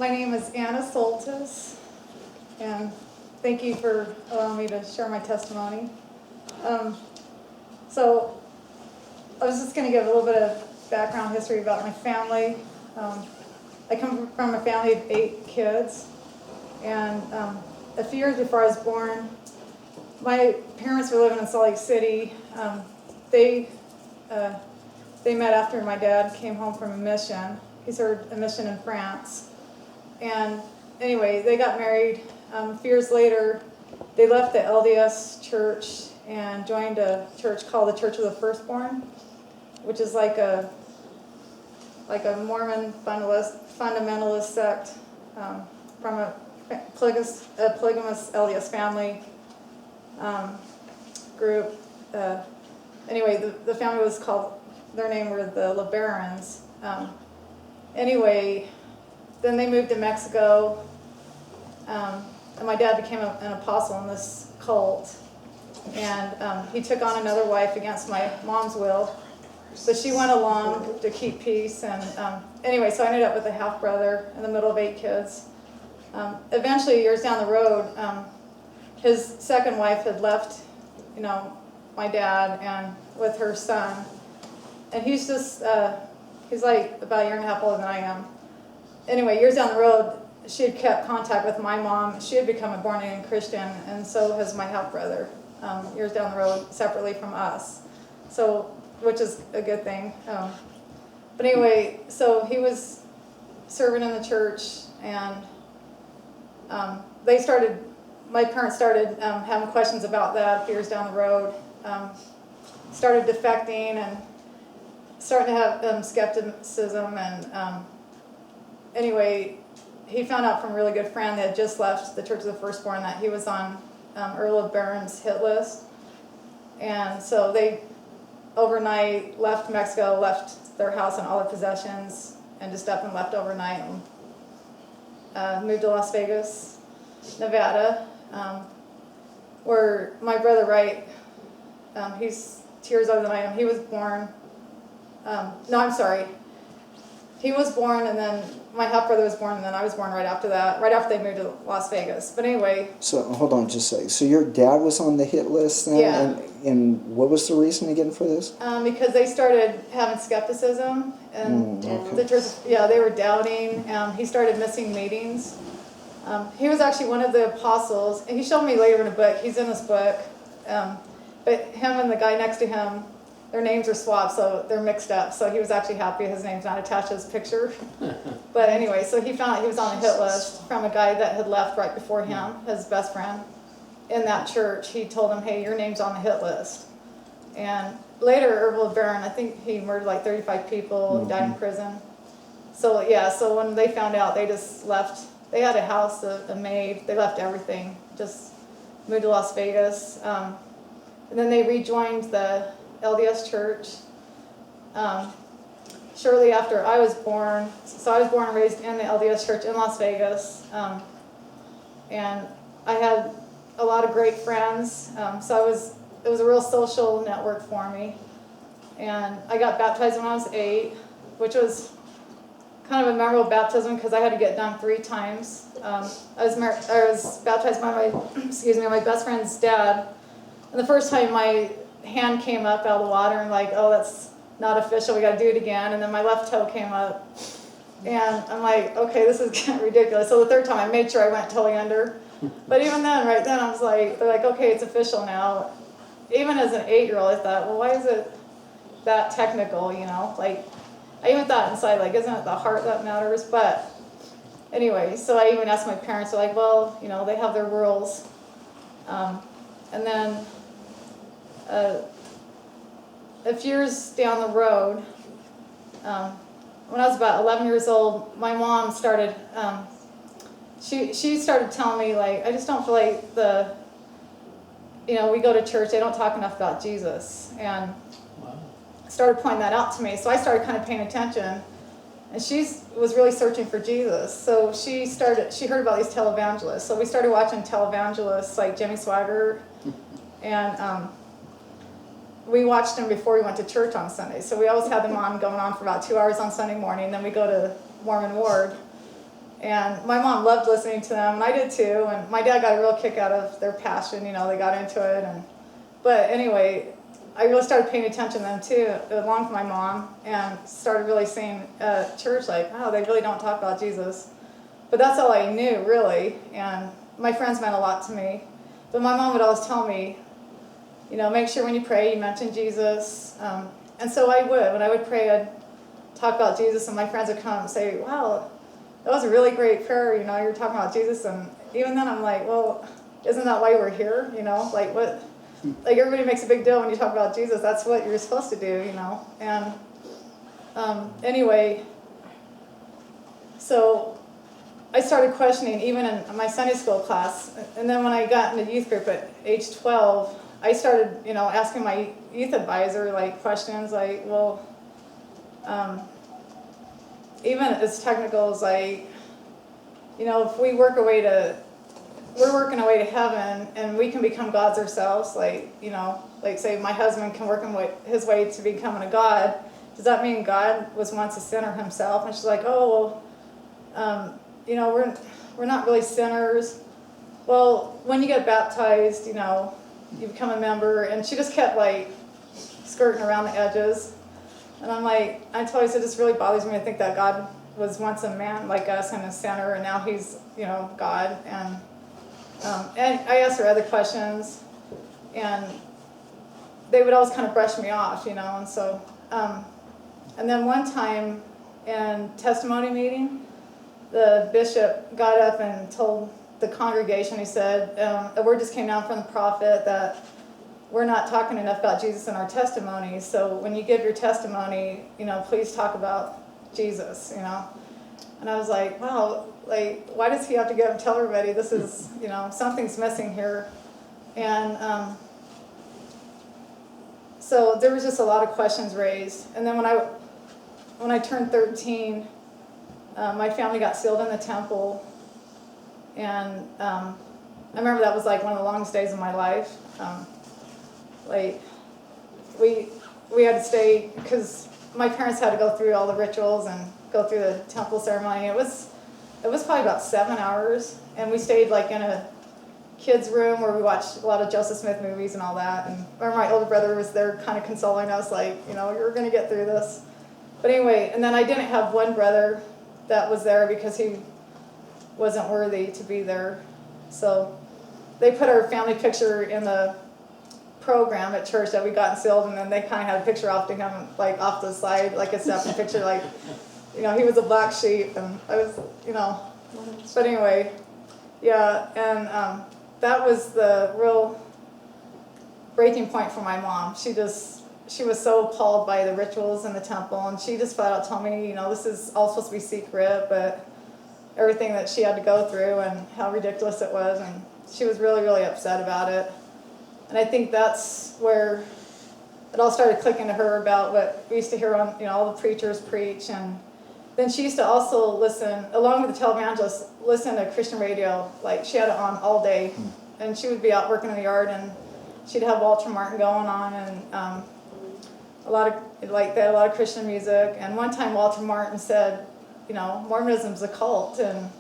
My name is Anna Soltis, and thank you for allowing me to share my testimony. So I was just going to give a little bit of background history about my family. I come from a family of 8 kids, and a few years before I was born, my parents were living in Salt Lake City. They met after my dad came home from a mission. He served a mission in France. And anyway, they got married. A few years later, they left the LDS church and joined a church called the Church of the Firstborn, which is like a Mormon fundamentalist sect from a polygamous LDS family group. Anyway, the family was called, their name were the LeBarons. Anyway, then they moved to Mexico, and my dad became an apostle in this cult, and he took on another wife against my mom's will, so she went along to keep peace, and anyway, so I ended up with a half-brother in the middle of 8 kids. Eventually, years down the road, his second wife had left, my dad, and with her son, and he's just, he's like about a year and a half older than I am. Anyway, years down the road, she had kept contact with my mom. She had become a born-again Christian, and so has my half-brother, years down the road, separately from us, so, which is a good thing. But anyway, so he was serving in the church, and my parents started having questions about that a few years down the road, started defecting and starting to have skepticism, and anyway, he found out from a really good friend that had just left the Church of the Firstborn that he was on Earl of Barron's hit list. And so they overnight left Mexico, left their house and all their possessions, and just up and left overnight, and moved to Las Vegas, Nevada, where my brother Wright, he's 2 years older than I am, he was born, he was born, and then my half-brother was born, and then I was born right after that, right after they moved to Las Vegas. But anyway. So, hold on just a second. So your dad was on the hit list then? Yeah. And what was the reason again for this? Because they started having skepticism, and okay. the church, they were doubting. He started missing meetings. He was actually one of the apostles, and he showed me later in a book, he's in this book, but him and the guy next to him, their names are swapped, so they're mixed up. So he was actually happy his name's not attached to his picture. But anyway, so he found out he was on the hit list from a guy that had left right before him, his best friend, in that church. He told him, hey, your name's on the hit list. And later, Earl of Barron, I think he murdered like 35 people, died in prison. So so when they found out, they just left. They had a house, a maid, they left everything, just moved to Las Vegas. And then they rejoined the LDS church shortly after I was born. So I was born and raised in the LDS church in Las Vegas, and I had a lot of great friends. So it was a real social network for me. And I got baptized when I was 8, which was kind of a memorable baptism because I had to get done 3 times. I was baptized by my best friend's dad, and the first time my hand came up out of the water and like, oh, that's not official, we got to do it again. And then my left toe came up, and I'm like, okay, this is getting ridiculous. So the third time I made sure I went totally under. But even then, right then, I was like, they're like, okay, it's official now. Even as an 8-year-old, I thought, well, why is it that technical, Like, I even thought inside, like, isn't it the heart that matters? But anyway, so I even asked my parents, they're like, well, they have their rules. And then a few years down the road, when I was about 11 years old, my mom started, she started telling me, like, I just don't feel like we go to church, they don't talk enough about Jesus. And started pointing that out to me. So I started kind of paying attention. And she was really searching for Jesus. So she heard about these televangelists. So we started watching televangelists like Jimmy Swaggart. And we watched them before we went to church on Sunday. So we always had them on, going on for about 2 hours on Sunday morning. Then we go to Mormon Ward. And my mom loved listening to them, and I did too. And my dad got a real kick out of their passion. You know, they got into it. But anyway, I really started paying attention to them too, along with my mom, and started really seeing church like, oh, they really don't talk about Jesus. But that's all I knew, really. And my friends meant a lot to me. But my mom would always tell me, you know, make sure when you pray you mention Jesus. And so I would. When I would pray, I'd talk about Jesus, and my friends would come and say, wow, that was a really great prayer, you know, you're talking about Jesus. And even then I'm like, well, isn't that why we're here? You know, like what, like everybody makes a big deal when you talk about Jesus. That's what you're supposed to do, you know. And anyway, so I started questioning even in my Sunday school class. And then when I got into youth group at age 12, I started, you know, asking my youth advisor like questions like, well, even as technical as like, you know, if we're working our way to heaven, and we can become gods ourselves, like, you know, like say my husband can work his way to becoming a god, does that mean God was once a sinner himself? And she's like, oh, well, you know, we're not really sinners. Well, when you get baptized, you know, you become a member. And she just kept like skirting around the edges. And I'm like, I told her, I said, this really bothers me to think that God was once a man like us and a sinner, and now he's, you know, God. And I asked her other questions, and they would always kind of brush me off, you know. And so, and then one time in testimony meeting, the bishop got up and told the congregation, he said, a word just came down from the prophet that we're not talking enough about Jesus in our testimony. So when you give your testimony, you know, please talk about Jesus, you know. And I was like, wow, like, why does he have to go and tell everybody this is, you know, something's missing here? And so there was just a lot of questions raised. And then when I turned 13, my family got sealed in the temple. And I remember that was like one of the longest days of my life. Like, we had to stay, because my parents had to go through all the rituals and go through the temple ceremony. It was probably about 7 hours, and we stayed like in a kid's room where we watched a lot of Joseph Smith movies and all that. And I remember my older brother was there kind of consoling us, like, you know, you're going to get through this. But anyway, and then I didn't have one brother that was there because he wasn't worthy to be there. So they put our family picture in the program at church that we got sealed, and then they kind of had a picture off to him, like off the side, like a separate picture, like, you know, he was a black sheep, and I was, you know. But anyway, yeah, and that was the real breaking point for my mom. She was so appalled by the rituals in the temple, and she just flat out told me, you know, this is all supposed to be secret, but everything that she had to go through and how ridiculous it was, and she was really, really upset about it. And I think that's where it all started clicking to her about what we used to hear on, you know, all the preachers preach. And then she used to also listen, along with the televangelist, listen to Christian radio. Like, she had it on all day, and she would be out working in the yard, and she'd have Walter Martin going on, and a lot of, like, they had a lot of Christian music. And one time Walter Martin said, you know, Mormonism's a cult, and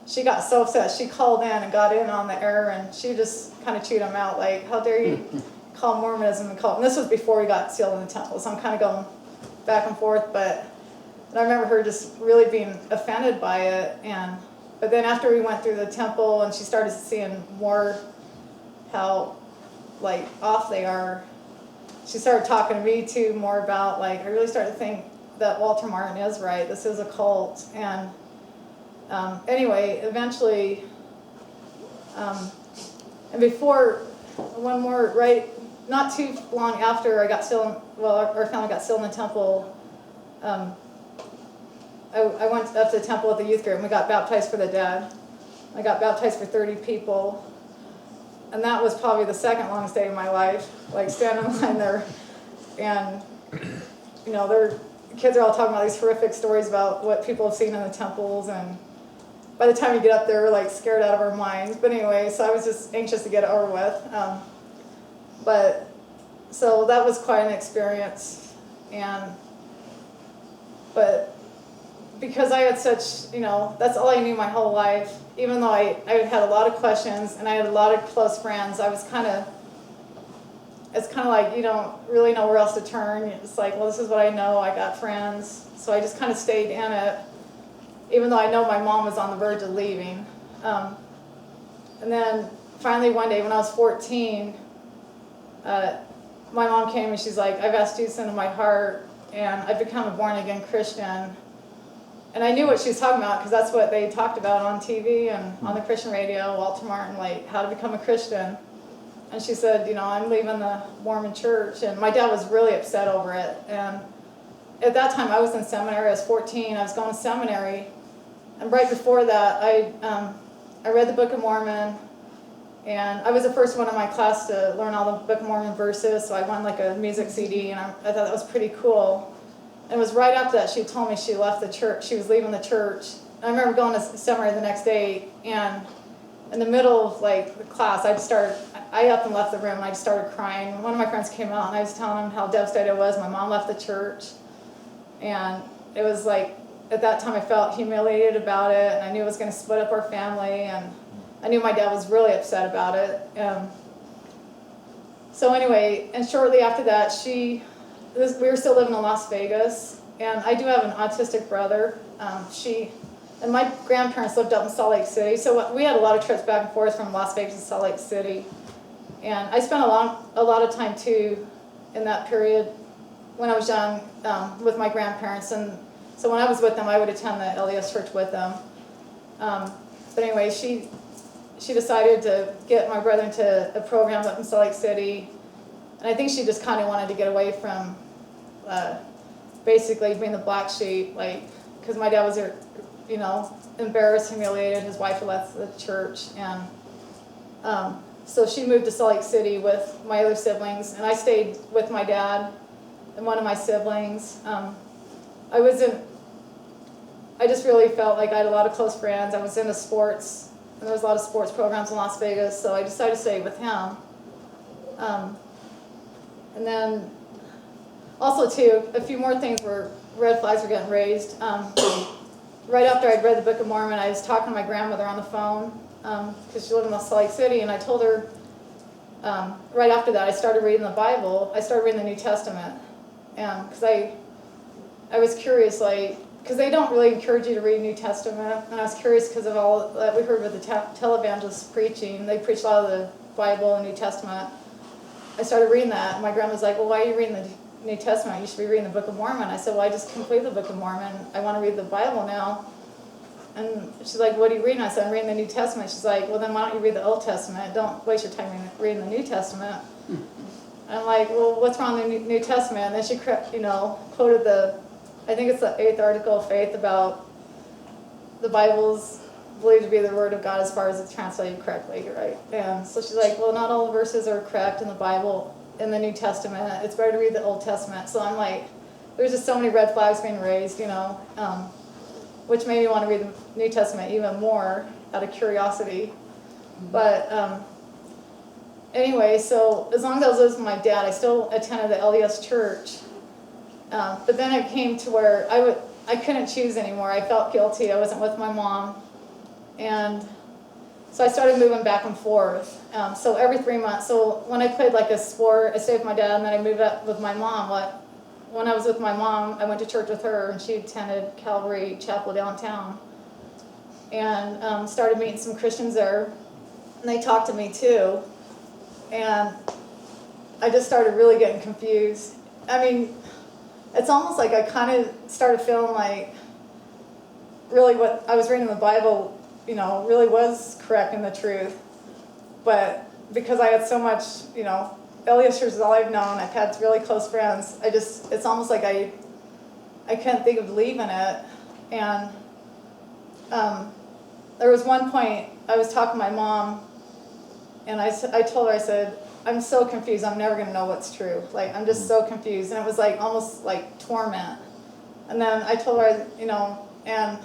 she got so upset. She called in and got in on the air, and she just kind of chewed him out, like, how dare you call Mormonism a cult? And this was before we got sealed in the temple, so I'm kind of going back and forth. But I remember her just really being offended by it. But then after we went through the temple and she started seeing more how, like, off they are, she started talking to me too more about, like, I really started to think that Walter Martin is right. This is a cult. And anyway, eventually, and before, one more, right, not too long after I got sealed, well, our family got sealed in the temple, I went up to the temple with the youth group, and we got baptized for the dead. I got baptized for 30 people, and that was probably the second longest day of my life, like standing in line there, and, you know, the kids are all talking about these horrific stories about what people have seen in the temples, and by the time you get up there, we're like scared out of our minds. But anyway, so I was just anxious to get it over with. But so that was quite an experience. But because I had such, that's all I knew my whole life. Even though I had a lot of questions and I had a lot of close friends, it's kind of like you don't really know where else to turn. It's like, well, this is what I know. I got friends. So I just kind of stayed in it, even though I know my mom was on the verge of leaving. And then finally one day when I was 14, my mom came and she's like, I've asked Jesus into my heart and I've become a born-again Christian. And I knew what she was talking about because that's what they talked about on TV and on the Christian radio, Walter Martin, like how to become a Christian. And she said, I'm leaving the Mormon church. And my dad was really upset over it. And at that time, I was in seminary. I was 14. I was going to seminary. And right before that, I read the Book of Mormon. And I was the first one in my class to learn all the Book of Mormon verses. So I won like a music CD, and I thought that was pretty cool. And it was right after that she told me she left the church. She was leaving the church. And I remember going to seminary the next day, and in the middle of like the class, I up and left the room, and I just started crying. One of my friends came out, and I was telling him how devastated I was. My mom left the church, and it was like, at that time I felt humiliated about it, and I knew it was going to split up our family, and I knew my dad was really upset about it. So anyway, and shortly after that, we were still living in Las Vegas, and I do have an autistic brother. And my grandparents lived up in Salt Lake City, so we had a lot of trips back and forth from Las Vegas to Salt Lake City. And I spent a lot of time too in that period when I was young with my grandparents. And so when I was with them, I would attend the LDS church with them. But anyway, she decided to get my brother into a program up in Salt Lake City. And I think she just kind of wanted to get away from basically being the black sheep, because my dad was, embarrassed, humiliated. His wife had left the church. And so she moved to Salt Lake City with my other siblings. And I stayed with my dad and one of my siblings. I just really felt like I had a lot of close friends. I was into sports, and there was a lot of sports programs in Las Vegas, so I decided to stay with him. And then also too, a few more things where red flags were getting raised. Right after I'd read the Book of Mormon, I was talking to my grandmother on the phone because she lived in Salt Lake City, and I told her right after that I started reading the Bible. I started reading the New Testament, because I was curious, because they don't really encourage you to read New Testament, and I was curious because of all that we heard with the televangelists preaching. They preached a lot of the Bible and New Testament. I started reading that, and my grandma was like, well, why are you reading the New Testament? You should be reading the Book of Mormon. I said, well, I just completed the Book of Mormon. I want to read the Bible now. And she's like, what are you reading? I said, I'm reading the New Testament. She's like, well, then why don't you read the Old Testament? Don't waste your time reading the New Testament. I'm like, well, what's wrong with the New Testament? And then she, quoted I think it's the 8th article of faith about the Bible's believed to be the Word of God as far as it's translated correctly, right? And so she's like, well, not all the verses are correct in the Bible, in the New Testament. It's better to read the Old Testament. So I'm like, there's just so many red flags being raised, which made me want to read the New Testament even more out of curiosity. But anyway, so as long as I was with my dad, I still attended the LDS church. But then it came to where I couldn't choose anymore. I felt guilty. I wasn't with my mom. And so I started moving back and forth. So every 3 months, so when I played like a sport, I stayed with my dad, and then I moved up with my mom. When I was with my mom, I went to church with her, and she attended Calvary Chapel downtown. And started meeting some Christians there. And they talked to me too. And I just started really getting confused. I mean, it's almost like I kind of started feeling like really what I was reading in the Bible, really was correct in the truth. But because I had so much, LDS church is all I've known. I've had really close friends. It's almost like I couldn't think of leaving it. And there was one point I was talking to my mom, and I told her, I said, I'm so confused. I'm never going to know what's true. I'm just so confused. And it was almost like torment. And then I told her, and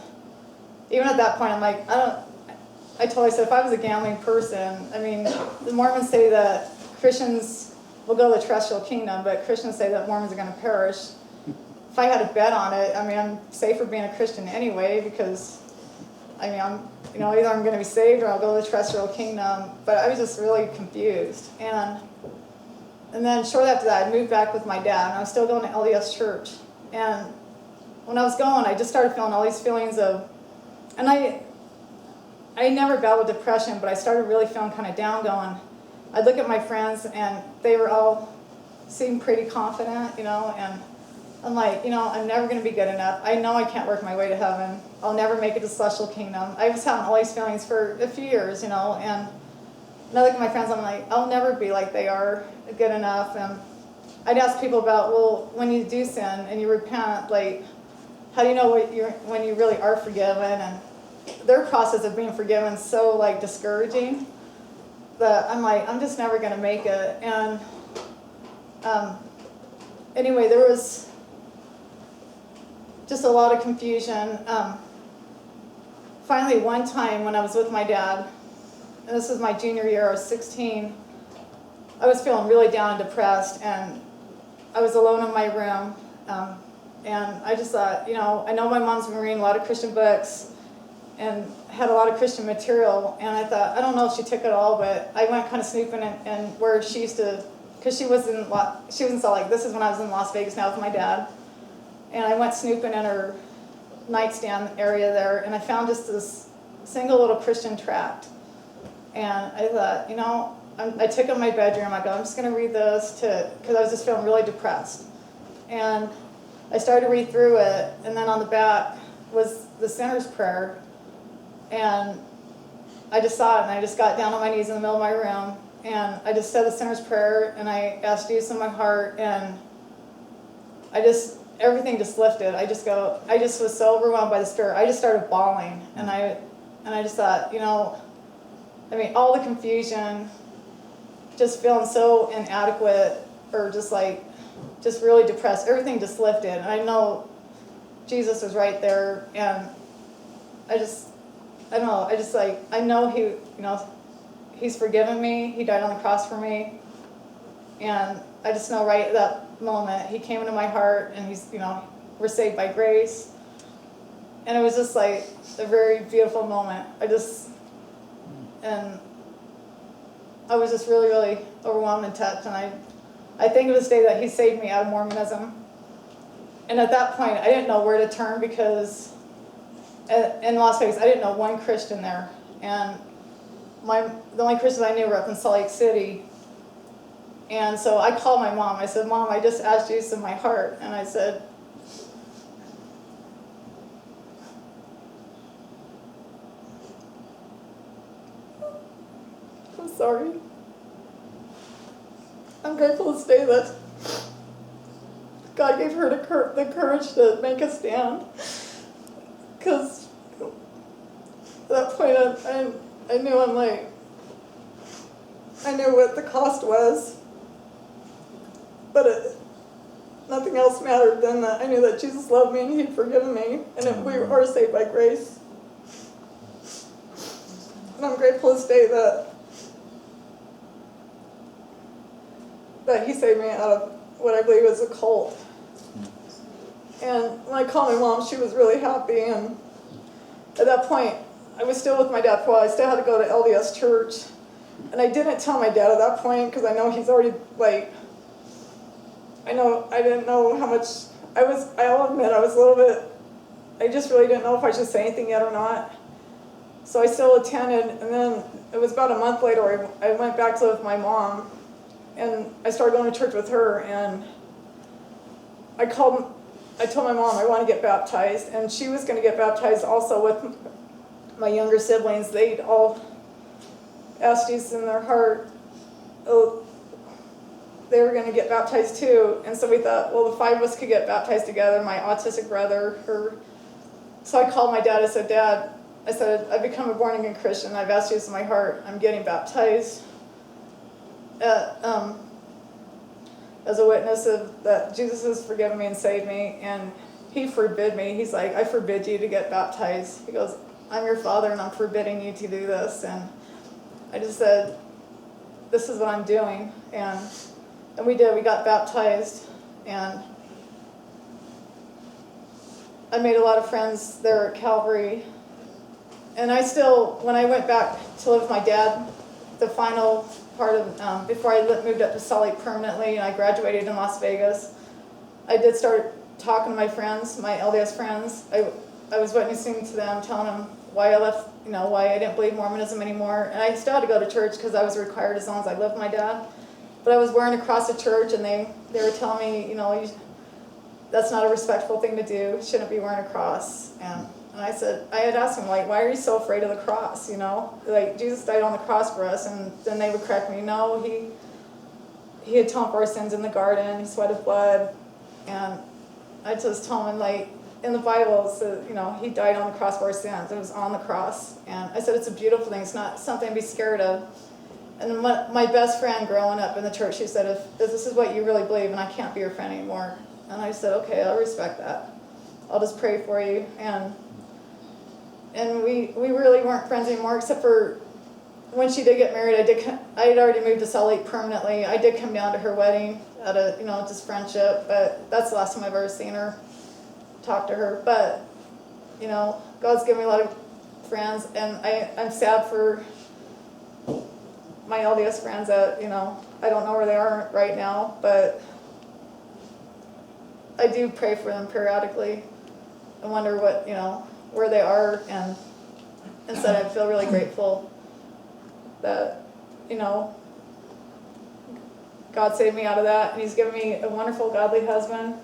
even at that point, I'm like, I told her, I said, if I was a gambling person, I mean, the Mormons say that Christians will go to the terrestrial kingdom, but Christians say that Mormons are going to perish. if I had a bet on it, I mean, I'm safer being a Christian anyway, because, I mean, either I'm going to be saved or I'll go to the terrestrial kingdom. But I was just really confused. And then shortly after that, I moved back with my dad, and I was still going to LDS church. And when I was going, I just started feeling all these feelings of, and I never battled with depression, but I started really feeling kind of down going. I'd look at my friends, and they were all seemed pretty confident, and I'm like, I'm never going to be good enough. I know I can't work my way to heaven. I'll never make it to the celestial kingdom. I was having all these feelings for a few years, and I look at my friends, I'm like, I'll never be like they are good enough. And I'd ask people about, well, when you do sin and you repent, like, how do you know when you really are forgiven? And their process of being forgiven is so, like, discouraging that I'm like, I'm just never going to make it. And anyway, there was just a lot of confusion. Finally, one time when I was with my dad, and this was my junior year, I was 16, I was feeling really down and depressed, and I was alone in my room, and I just thought, I know my mom's been reading a lot of Christian books and had a lot of Christian material, and I thought, I don't know if she took it all, but I went kind of snooping and where she used to, because she was in Salt Lake. This is when I was in Las Vegas now with my dad, and I went snooping in her nightstand area there, and I found just this single little Christian tract. And I thought, I took it in my bedroom. I go, I'm just going to read this because I was just feeling really depressed. And I started to read through it, and then on the back was the sinner's prayer. And I just saw it, and I just got down on my knees in the middle of my room, and I just said the sinner's prayer, and I asked Jesus in my heart, and everything just lifted. I just was so overwhelmed by the Spirit. I just started bawling, and I just thought, all the confusion, just feeling so inadequate, or just really depressed, everything just lifted. And I know Jesus was right there, and I know He's forgiven me. He died on the cross for me. And I just know right at that moment, He came into my heart, and we're saved by grace. And it was just like a very beautiful moment. And I was just really, really overwhelmed and touched. And I think of this day that He saved me out of Mormonism. And at that point, I didn't know where to turn, because in Las Vegas, I didn't know one Christian there. And the only Christians I knew were up in Salt Lake City. And so I called my mom. I said, Mom, I just asked Jesus in my heart. And I said, I'm sorry. I'm grateful to say that God gave her the courage to make a stand. Because at that point, I knew I knew what the cost was. But nothing else mattered than that. I knew that Jesus loved me and He'd forgiven me, and that we are saved by grace. And I'm grateful to say that He saved me out of what I believe is a cult. And when I called my mom, she was really happy. And at that point, I was still with my dad for a while. I still had to go to LDS church. And I didn't tell my dad at that point, because I know he's already, I didn't know how much, I'll admit, I was a little bit, I just really didn't know if I should say anything yet or not. So I still attended, and then it was about a month later I went back to live with my mom, and I started going to church with her, and I told my mom I want to get baptized, and she was going to get baptized also with my younger siblings. They'd all asked Jesus in their heart, they were going to get baptized too. And so we thought, well, the five of us could get baptized together, my autistic brother, her. So I called my dad. I said, Dad, I've become a born-again Christian. I've asked Jesus in my heart. I'm getting baptized as a witness of that Jesus has forgiven me and saved me. And He forbid me. He's like, I forbid you to get baptized. He goes, I'm your father, and I'm forbidding you to do this. And I just said, this is what I'm doing. And we did. We got baptized. And I made a lot of friends there at Calvary. And I still, when I went back to live with my dad, the final part of, before I moved up to Salt Lake permanently and I graduated in Las Vegas, I did start talking to my friends, my LDS friends. I was witnessing to them, telling them why I left, why I didn't believe Mormonism anymore. And I still had to go to church because I was required as long as I lived with my dad. But I was wearing a cross at church, and they were telling me, that's not a respectful thing to do. You shouldn't be wearing a cross. And I said, I had asked them, like, why are you so afraid of the cross, Like, Jesus died on the cross for us. And then they would correct me, no, he atoned for our sins in the garden. He sweated blood. And I just told them, like, in the Bible, it says, he died on the cross for our sins. It was on the cross. And I said, it's a beautiful thing. It's not something to be scared of. And my best friend growing up in the church, she said, if this is what you really believe, and I can't be your friend anymore. And I said, okay, I'll respect that. I'll just pray for you. And we really weren't friends anymore, except for when she did get married. I had already moved to Salt Lake permanently. I did come down to her wedding out of, just friendship, but that's the last time I've ever seen her, talked to her. But, God's given me a lot of friends, and I'm sad for my LDS friends that, I don't know where they are right now, but I do pray for them periodically and wonder what, where they are, and instead I feel really grateful that, God saved me out of that, and he's given me a wonderful, godly husband,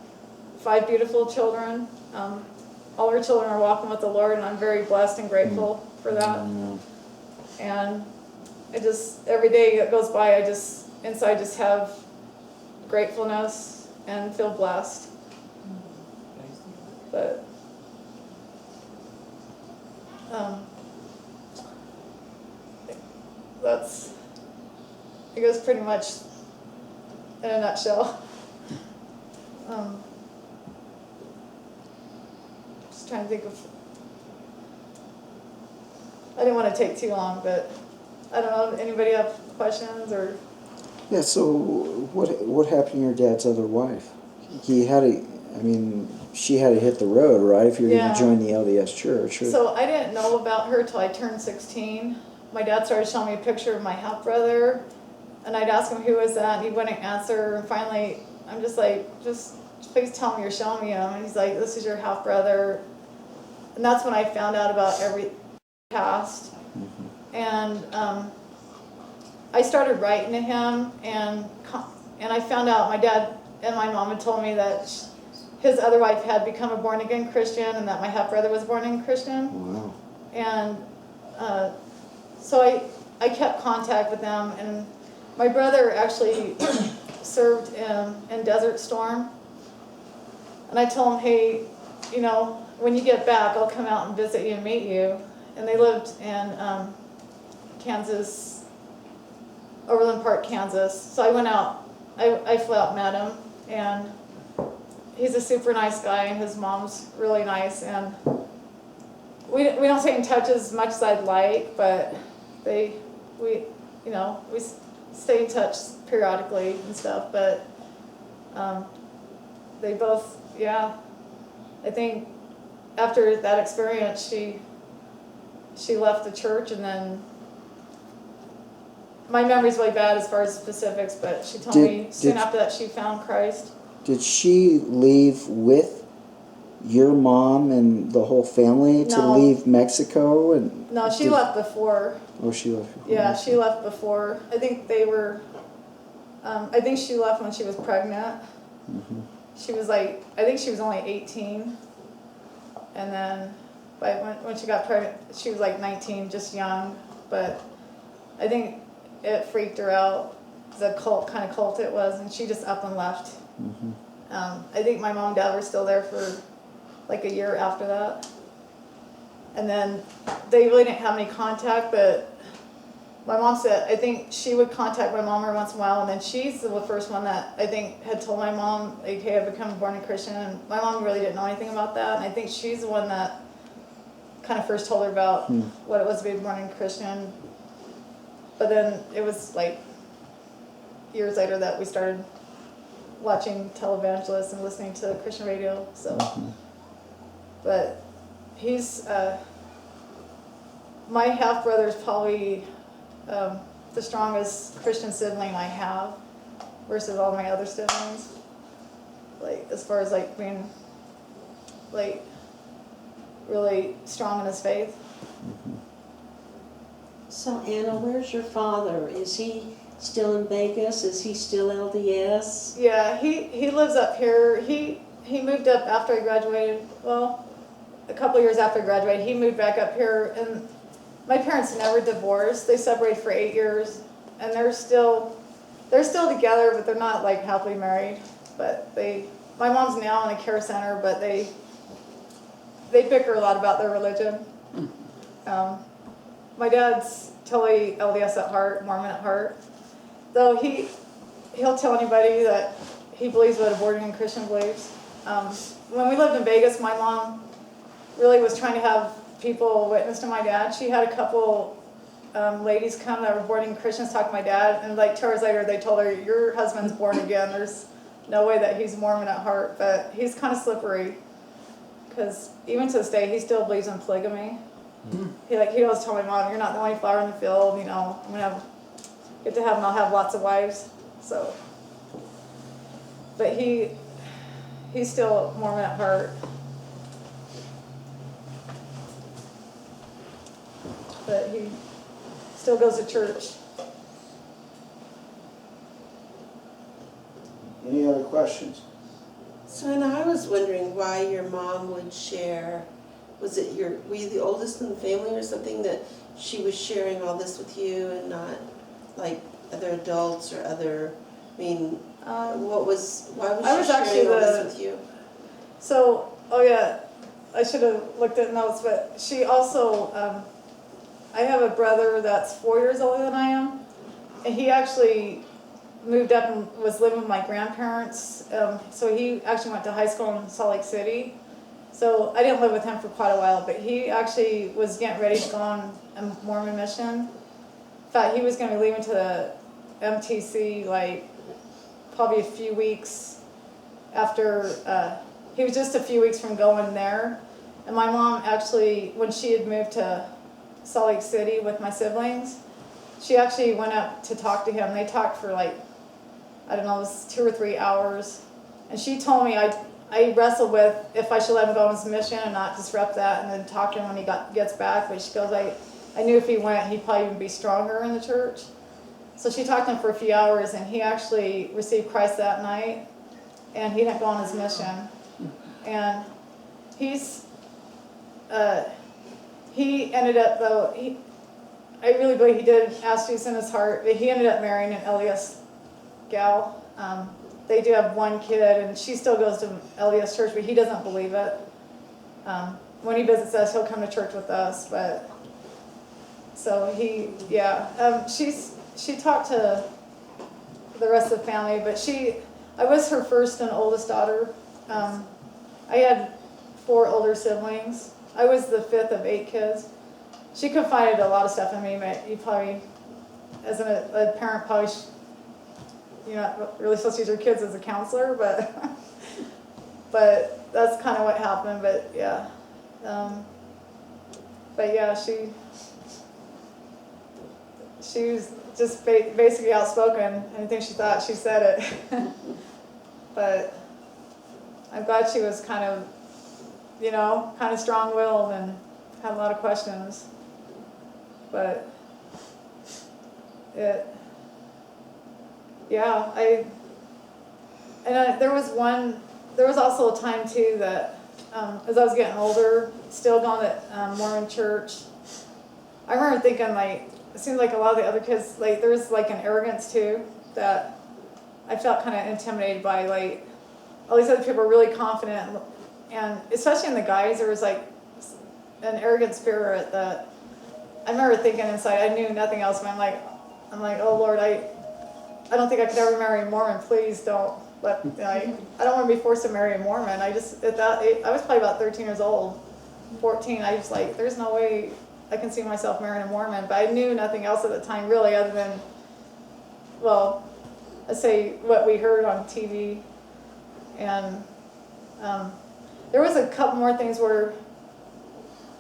5 beautiful children. All our children are walking with the Lord, and I'm very blessed and grateful for that. And every day that goes by, inside just have gratefulness and feel blessed. But that's, I guess, pretty much in a nutshell. Just trying to think of, I didn't want to take too long, but I don't know, anybody have questions or? Yeah, so what happened to your dad's other wife? She had to hit the road, right, if you're going to join the LDS church. So I didn't know about her till I turned 16. My dad started showing me a picture of my half-brother, and I'd ask him who was that, and he wouldn't answer, and finally I'm just like, just please tell me you're showing me him. And he's like, this is your half-brother. And that's when I found out about every past. And I started writing to him, and I found out my dad and my mom had told me that his other wife had become a born-again Christian, and that my half-brother was born-again Christian. Wow. And so I kept contact with them, and my brother actually served in Desert Storm. And I told him, hey, when you get back, I'll come out and visit you and meet you. And they lived in Kansas, Overland Park, Kansas. So I went out, I flew out and met him, and he's a super nice guy, and his mom's really nice, and we don't stay in touch as much as I'd like, but we stay in touch periodically and stuff, but they both, I think after that experience, she left the church, and then my memory's really bad as far as specifics, but she told me soon after that she found Christ. Did she leave with your mom and the whole family to leave Mexico? No, she left before. Oh, she left before. Yeah, she left before. I think they were, I think she left when she was pregnant. Mm-hmm. She was like, I think she was only 18. And then when she got pregnant, she was like 19, just young. But I think it freaked her out, the kind of cult it was, and she just up and left. Mm-hmm. I think my mom and dad were still there for like a year after that. And then they really didn't have any contact, but my mom said, I think she would contact my mom every once in a while, and then she's the first one that I think had told my mom, like, hey, I've become a born-again Christian, and my mom really didn't know anything about that, and I think she's the one that kind of first told her about what it was to be a born-again Christian. But then it was like years later that we started watching televangelists and listening to Christian radio, so. but he's, my half-brother is probably the strongest Christian sibling I have versus all my other siblings. Like, as far as like being like really strong in his faith. So Anna, where's your father? Is he still in Vegas? Is he still LDS? Yeah, he lives up here. He moved up after I graduated. Well, a couple years after I graduated, he moved back up here. And my parents never divorced. They separated for 8 years, and they're still together, but they're not like happily married. But my mom's now in a care center, but they bicker a lot about their religion. My dad's totally LDS at heart, Mormon at heart. Though he'll tell anybody that he believes what a born-again Christian believes. When we lived in Vegas, my mom really was trying to have people witness to my dad. She had a couple ladies come that were born-again Christians talk to my dad, and like 2 hours later they told her, your husband's born again. There's no way that he's Mormon at heart, but he's kind of slippery. Because even to this day, he still believes in polygamy. He always told my mom, "You're not the only flower in the field. You know, I'm gonna get to heaven. I'll have lots of wives." So, but he's still Mormon at heart. But he still goes to church. Any other questions? So Anna, I was wondering why your mom would share. Was it were you the oldest in the family or something that she was sharing all this with you and not like other adults or other, I mean, why was she sharing all this with you? So, oh yeah, I should have looked at notes, but she also, I have a brother that's 4 years older than I am, and he actually moved up and was living with my grandparents. So he actually went to high school in Salt Lake City. So I didn't live with him for quite a while, but he actually was getting ready to go on a Mormon mission. In fact, he was going to be leaving to the MTC like probably a few weeks after, he was just a few weeks from going there. And my mom actually, when she had moved to Salt Lake City with my siblings, she actually went up to talk to him. They talked for like, I don't know, it was 2 or 3 hours. And she told me I wrestled with if I should let him go on his mission and not disrupt that and then talk to him when he gets back. But she goes, I knew if he went, he'd probably even be stronger in the church. So she talked to him for a few hours, and he actually received Christ that night, and he didn't go on his mission. And he ended up, though, I really believe he did ask Jesus in his heart, but he ended up marrying an LDS gal. They do have one kid, and she still goes to LDS church, but he doesn't believe it. When he visits us, he'll come to church with us, but so she talked to the rest of the family, but I was her first and oldest daughter. I had 4 older siblings. I was the 5th of 8 kids. She confided a lot of stuff in me, but you probably, as a parent, probably you're not really supposed to use your kids as a counselor, but but that's kind of what happened. But yeah, she was just basically outspoken. Anything she thought, she said it. But I'm glad she was kind of strong-willed and had a lot of questions. But there was also a time too that as I was getting older, still going to Mormon church, I remember thinking like, it seemed like a lot of the other kids, like there was like an arrogance too that I felt kind of intimidated by. Like all these other people were really confident, and especially in the guys, there was like an arrogant spirit that I remember thinking inside. I knew nothing else, but I'm like, oh Lord, I don't think I could ever marry a Mormon. Please don't. But I don't want to be forced to marry a Mormon. I was probably about 13 years old, 14. I was like, there's no way I can see myself marrying a Mormon. But I knew nothing else at the time really, other than, well, let's say what we heard on TV. And there was a couple more things where,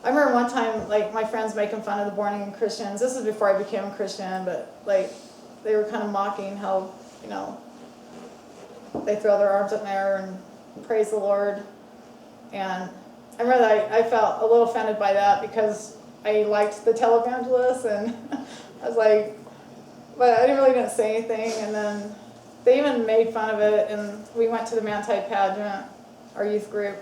I remember one time, like, my friends making fun of the born-again Christians. This is before I became a Christian, but, like, they were kind of mocking how, you know, they throw their arms up in the air and praise the Lord. And I remember that I felt a little offended by that because I liked the televangelists, and I was like, but I didn't say anything. And then they even made fun of it, and we went to the Manti pageant, our youth group.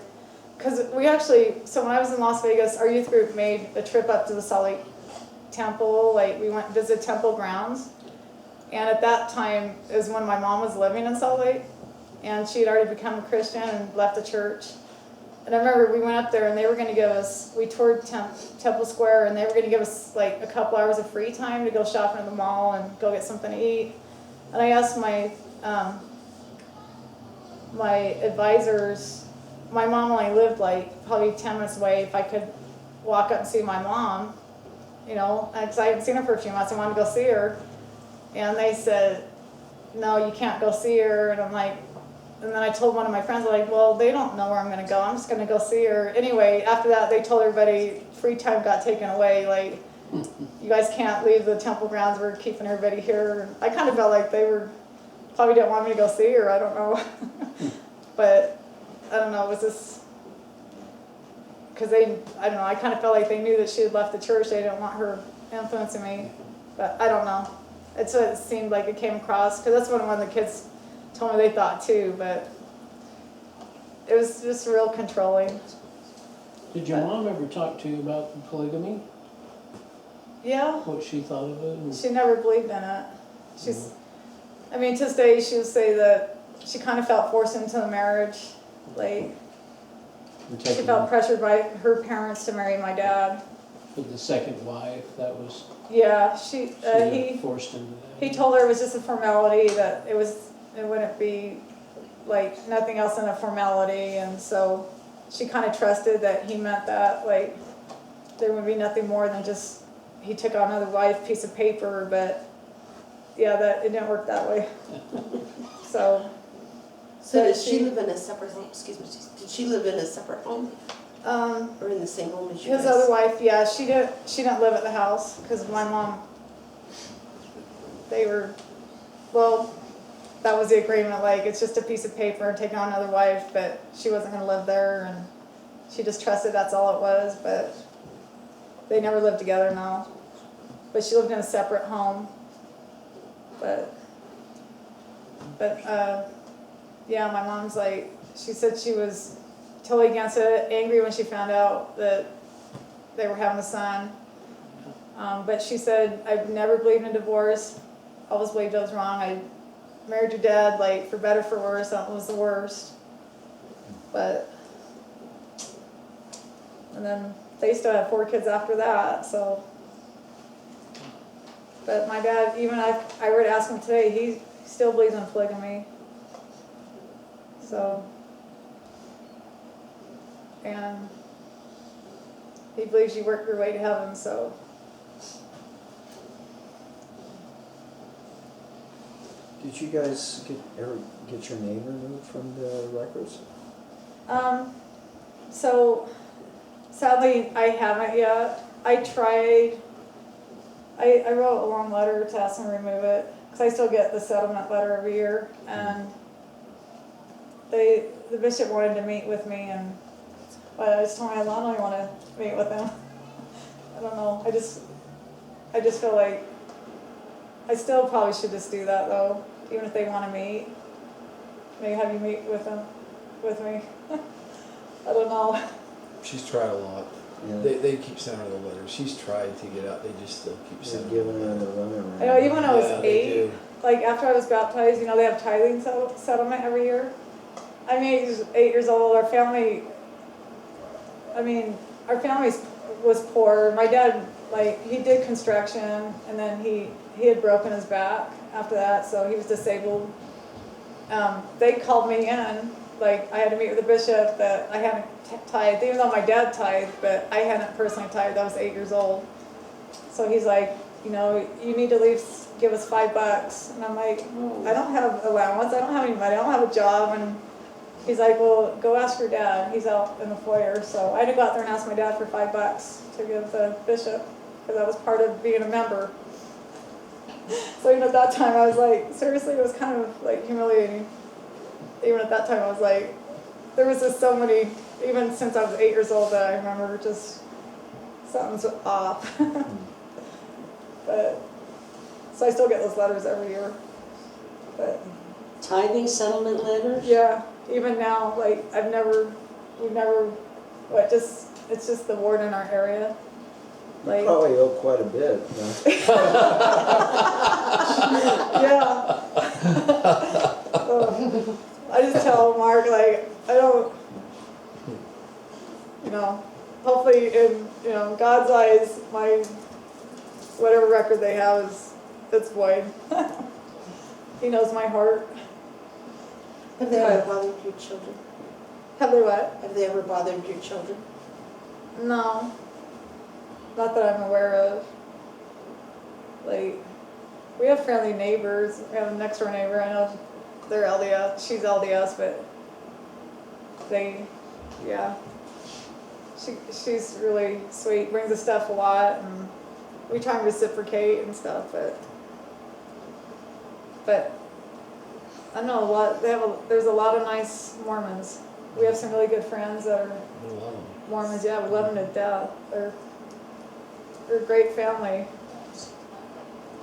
Because we actually, so when I was in Las Vegas, our youth group made a trip up to the Salt Lake Temple. Like, we went and visited temple grounds. And at that time is when my mom was living in Salt Lake. And she had already become a Christian and left the church. And I remember we went up there and they were going to give us, we toured Temple Square, and they were going to give us like a couple hours of free time to go shopping at the mall and go get something to eat. And I asked my my advisors, my mom only lived like probably 10 minutes away, if I could walk up and see my mom, you know, because I hadn't seen her for a few months. I wanted to go see her. And they said, no, you can't go see her. And I'm like, and then I told one of my friends, like, well, they don't know where I'm going to go. I'm just going to go see her. Anyway, after that, they told everybody free time got taken away. Like, you guys can't leave the temple grounds. We're keeping everybody here. I kind of felt like they were probably didn't want me to go see her. I don't know. But I don't know. It was just because I don't know. I kind of felt like they knew that she had left the church. They didn't want her influencing me. But I don't know. It's what it seemed like it came across, because that's what one of the kids told me they thought too. But it was just real controlling. Did your mom ever talk to you about the polygamy? Yeah. What she thought of it? She never believed in it. She's, I mean, to this day, she would say that she kind of felt forced into the marriage. Like, she felt pressured by her parents to marry my dad. With the second wife, that was. Yeah, She he forced into that. he told her it was just a formality, that it wouldn't be like nothing else than a formality, and so she kind of trusted that he meant that, like, there would be nothing more than just he took on another wife, piece of paper. But yeah, that it didn't work that way. So did she live in a separate home? Excuse me. Did she live in a separate home? Or in the same home as you his guys? other wife, yeah, she didn't live at the house, because my mom, they were, well, that was the agreement, like, it's just a piece of paper and taking on another wife, but she wasn't going to live there, and she just trusted that's all it was. But they never lived together now. But she lived in a separate home. But yeah, my mom's like, she said she was totally against it, angry when she found out that they were having a son. But she said, I've never believed in divorce. Always believed I was wrong. I married your dad, like, for better, for worse. That was the worst. But, and then they still had 4 kids after that, so. But my dad, even I were to ask him today, he still believes in polygamy. So. And he believes you work your way to heaven, so. Did you guys ever get your name removed from the records? So sadly I haven't yet. I tried. I wrote a long letter to ask them to remove it, because I still get the settlement letter every year, and the bishop wanted to meet with me, and but I just told him I don't really want to meet with him. I don't know. I just feel like I still probably should just do that, though, even if they want to meet. Maybe have you meet with them, with me. I don't know. She's tried a lot. Yeah. They keep sending her the letters. She's tried to get out. They just still keep They're sending giving her her the the runaround. I know, even when I was Yeah, they 8, do. like after I was baptized, you know, they have tithing settlement every year. I'm 8 years old. Our family, I mean, our family was poor. My dad, like, he did construction, and then he had broken his back after that, so he was disabled. They called me in, like, I had to meet with the bishop that I hadn't tithed, even though my dad tithed, but I hadn't personally tithed. I was 8 years old. So he's like, you know, you need to give us $5. And I'm like, I don't have allowance. I don't have any money. I don't have a job. And he's like, well, go ask your dad. He's out in the foyer. So I had to go out there and ask my dad for $5 to give the bishop, because that was part of being a member. So even at that time, I was like, seriously, it was kind of like humiliating. Even at that time, I was like, there was just so many, even since I was 8 years old, that I remember just something's off. But, so I still get those letters every year. But Tithing settlement letters? yeah, even now, like, we've never, it's just the ward in our area. Like, Probably owe quite a bit. yeah. So, I just tell Mark, like, I don't, hopefully in, God's eyes, my, whatever record they have it's void. He knows my heart. Have they ever bothered your children? Have they what? Have they ever bothered your children? No. Not that I'm aware of. Like, we have friendly neighbors. We have a next door neighbor. I know they're LDS. She's LDS, but she's really sweet. Brings us stuff a lot, and we try and reciprocate and stuff. But I know a lot. There's a lot of nice Mormons. We have some really good friends that are Mormons. Yeah, we love them to death. They're a great family.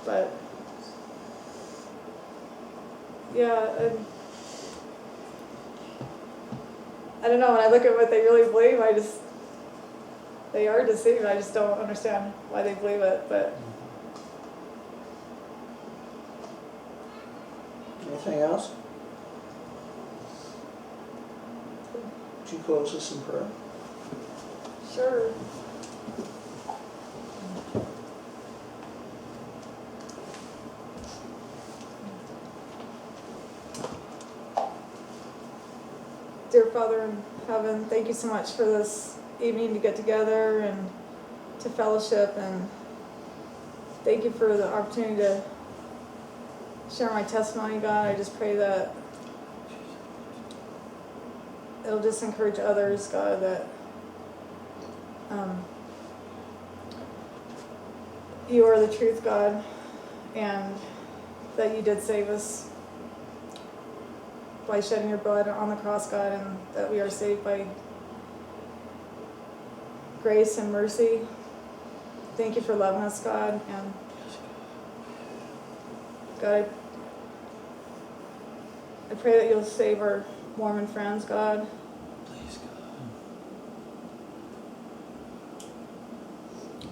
But yeah, I don't know. When I look at what they really believe, they are deceived. I just don't understand why they believe it. But Anything else? Would you close us in prayer? sure. Dear Father in heaven, thank you so much for this evening to get together and to fellowship, and thank you for the opportunity to share my testimony, God. I just pray that it'll just encourage others, God, that you are the truth, God, and that you did save us by shedding your blood on the cross, God, and that we are saved by grace and mercy. Thank you for loving us, God, and God, I pray that you'll save our Mormon friends, God. Please, God.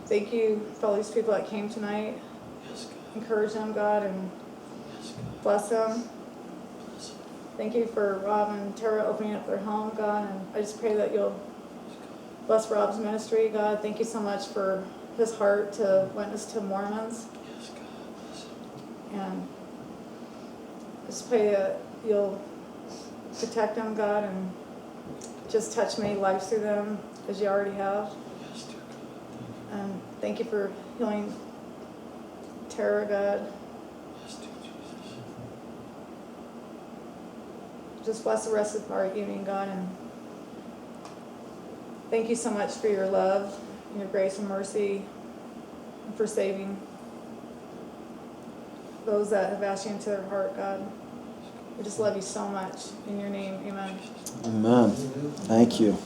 Thank you for all these people that came tonight. Yes, God. Encourage them, God, and Yes, God. bless them. Bless them. Thank you for Rob and Tara opening up their home, God, and I just pray that you'll bless Rob's ministry, God. Thank you so much for his heart to witness to Mormons, Yes, God. Bless them. and I just pray that you'll protect them, God, and just touch many lives through them as you already have. Yes, dear God. And thank you for healing Tara, God. Yes, dear Jesus. Just bless the rest of our evening, God, and thank you so much for your love, and your grace and mercy, and for saving those that have asked you into their heart, God. We just love you so much. In your name, amen. Amen. Thank you.